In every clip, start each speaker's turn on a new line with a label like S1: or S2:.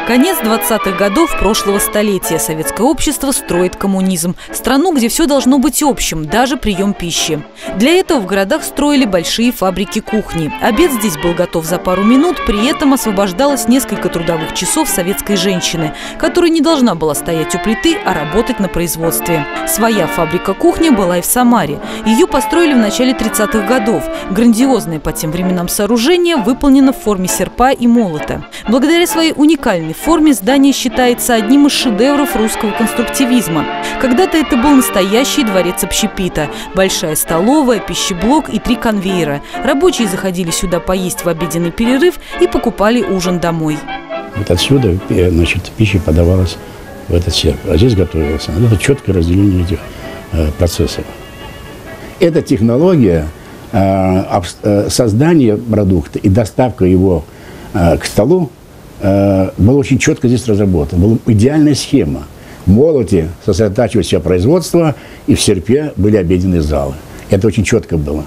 S1: Конец 20-х годов прошлого столетия. Советское общество строит коммунизм. Страну, где все должно быть общим, даже прием пищи. Для этого в городах строили большие фабрики кухни. Обед здесь был готов за пару минут, при этом освобождалось несколько трудовых часов советской женщины, которая не должна была стоять у плиты, а работать на производстве. Своя фабрика кухни была и в Самаре. Ее построили в начале 30-х годов. Грандиозное по тем временам сооружение выполнено в форме серпа и молота. Благодаря своей уникальной форме здание считается одним из шедевров русского конструктивизма. Когда-то это был настоящий дворец общепита. Большая столовая, пищеблок и 3 конвейера. Рабочие заходили сюда поесть в обеденный перерыв и покупали ужин домой.
S2: Вот отсюда, значит, пища подавалась в этот серп, а здесь готовился. Это четкое разделение этих процессов. Эта технология создания продукта и доставка его к столу была очень четко здесь разработана. Была идеальная схема. В молоте сосредотачивалось все производство, и в серпе были обеденные залы. Это очень четко было.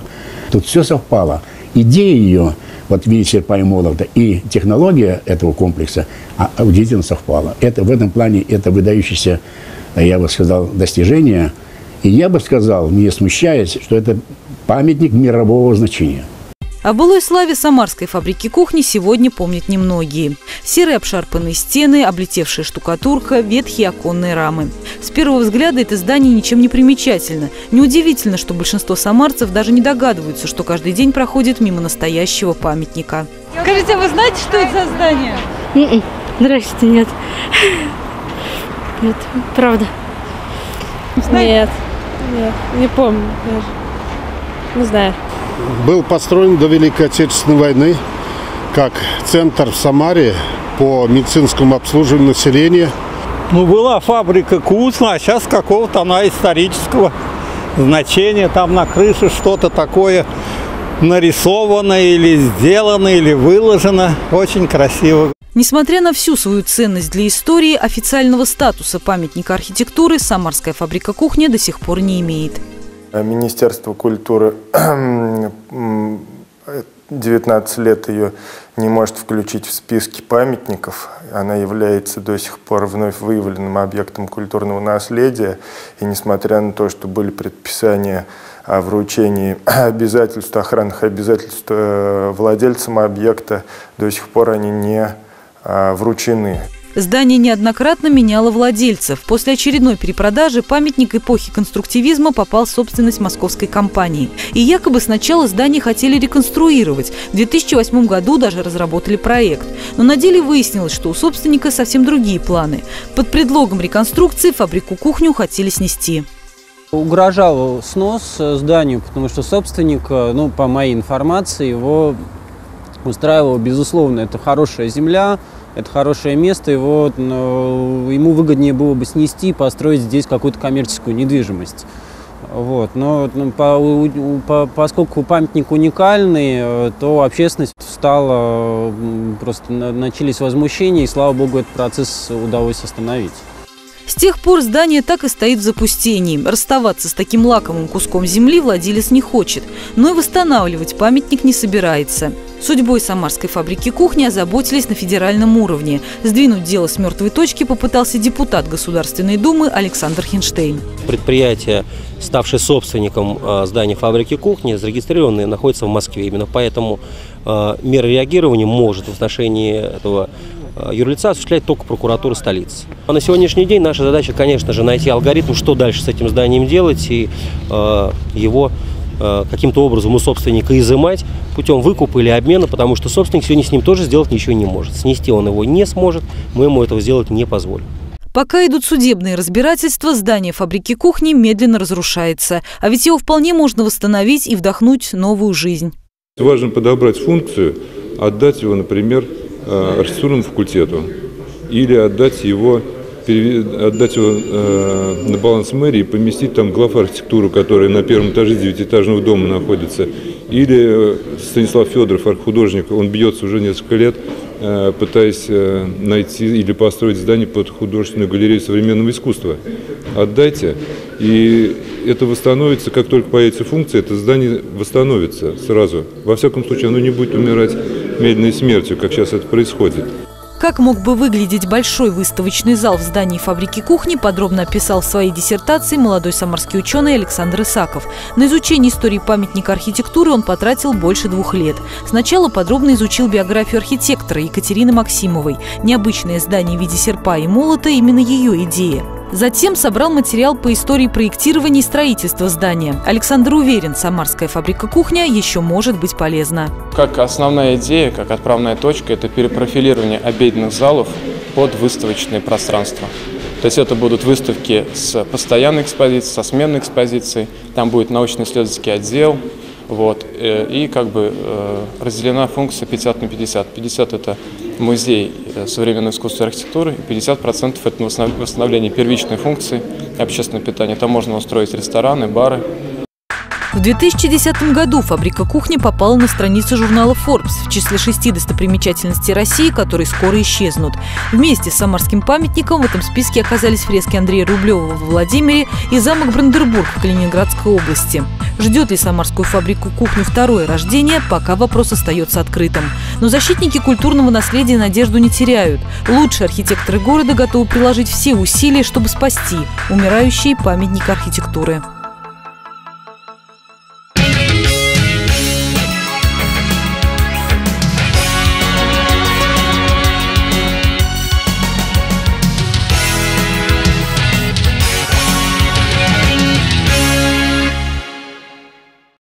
S2: Тут все совпало. Идея ее, вот в виде серпа и молота, и технология этого комплекса удивительно совпала. Это, в этом плане это выдающееся, я бы сказал, достижение. И я бы сказал, не смущаясь, что это памятник мирового значения.
S1: О былой славе самарской фабрики кухни сегодня помнят немногие. Серые обшарпанные стены, облетевшая штукатурка, ветхие оконные рамы. С первого взгляда это здание ничем не примечательно. Неудивительно, что большинство самарцев даже не догадываются, что каждый день проходит мимо настоящего памятника. Скажите, а вы знаете, что это за здание?
S3: Здрасте, нет. Нет, правда. Нет, не помню даже. Не знаю.
S4: Был построен до Великой Отечественной войны как центр в Самаре по медицинскому обслуживанию населения.
S5: Ну, была фабрика кухни, а сейчас какого-то она исторического значения. Там на крыше что-то такое нарисовано или сделано, или выложено. Очень красиво.
S1: Несмотря на всю свою ценность для истории, официального статуса памятника архитектуры самарская фабрика кухни до сих пор не имеет.
S6: Министерство культуры 19 лет ее не может включить в списки памятников. Она является до сих пор вновь выявленным объектом культурного наследия. И несмотря на то, что были предписания о вручении обязательств, охранных обязательств владельцам объекта, до сих пор они не вручены.
S1: Здание неоднократно меняло владельцев. После очередной перепродажи памятник эпохи конструктивизма попал в собственность московской компании. И якобы сначала здание хотели реконструировать. В 2008 году даже разработали проект. Но на деле выяснилось, что у собственника совсем другие планы. Под предлогом реконструкции фабрику-кухню хотели снести.
S7: Угрожал снос зданию, потому что собственник, ну, по моей информации, его устраивал, безусловно, это хорошая земля, это хорошее место, ему выгоднее было бы снести и построить здесь какую-то коммерческую недвижимость. Вот. Но поскольку памятник уникальный, то общественность встала, просто начались возмущения, и, слава богу, этот процесс удалось остановить.
S1: С тех пор здание так и стоит в запустении. Расставаться с таким лакомым куском земли владелец не хочет, но и восстанавливать памятник не собирается. Судьбой самарской фабрики кухни озаботились на федеральном уровне. Сдвинуть дело с мертвой точки попытался депутат Государственной Думы Александр Хинштейн.
S8: Предприятие, ставшее собственником здания фабрики кухни, зарегистрированное, находится в Москве. Именно поэтому меры реагирования может в отношении этого юрлица осуществлять только прокуратура столицы. А на сегодняшний день наша задача, конечно же, найти алгоритм, что дальше с этим зданием делать, и его каким-то образом у собственника изымать путем выкупа или обмена, потому что собственник сегодня с ним тоже сделать ничего не может. Снести он его не сможет, мы ему этого сделать не позволим.
S1: Пока идут судебные разбирательства, здание фабрики кухни медленно разрушается. А ведь его вполне можно восстановить и вдохнуть новую жизнь.
S9: Важно подобрать функцию, отдать его, например, архитектурному факультету или отдать его на баланс мэрии и поместить там глав архитектуры, которая на первом этаже 9-этажного дома находится. Или Станислав Федоров, арт-художник, он бьется уже несколько лет, пытаясь найти или построить здание под художественную галерею современного искусства. Отдайте, и это восстановится, как только появится функция, это здание восстановится сразу. Во всяком случае, оно не будет умирать медленной смертью, как сейчас это происходит.
S1: Как мог бы выглядеть большой выставочный зал в здании фабрики кухни, подробно описал в своей диссертации молодой самарский ученый Александр Исаков. На изучение истории памятника архитектуры он потратил больше 2 лет. Сначала подробно изучил биографию архитектора Екатерины Максимовой. Необычное здание в виде серпа и молота – именно ее идея. Затем собрал материал по истории проектирования и строительства здания. Александр уверен, самарская фабрика кухня еще может быть полезна.
S10: Как основная идея, как отправная точка – это перепрофилирование обеденных залов под выставочные пространства. То есть это будут выставки с постоянной экспозицией, со сменной экспозицией. Там будет научно-исследовательский отдел. И разделена функция 50 на 50. 50 – это музей современного искусства и архитектуры, и 50% – это восстановление первичной функции общественного питания. Там можно устроить рестораны, бары.
S1: В 2010 году фабрика кухни попала на страницы журнала Forbes в числе 6 достопримечательностей России, которые скоро исчезнут. Вместе с самарским памятником в этом списке оказались фрески Андрея Рублева во Владимире и замок Бранденбург в Калининградской области. Ждет ли самарскую фабрику кухни второе рождение, пока вопрос остается открытым. Но защитники культурного наследия надежду не теряют. Лучшие архитекторы города готовы приложить все усилия, чтобы спасти умирающий памятник архитектуры.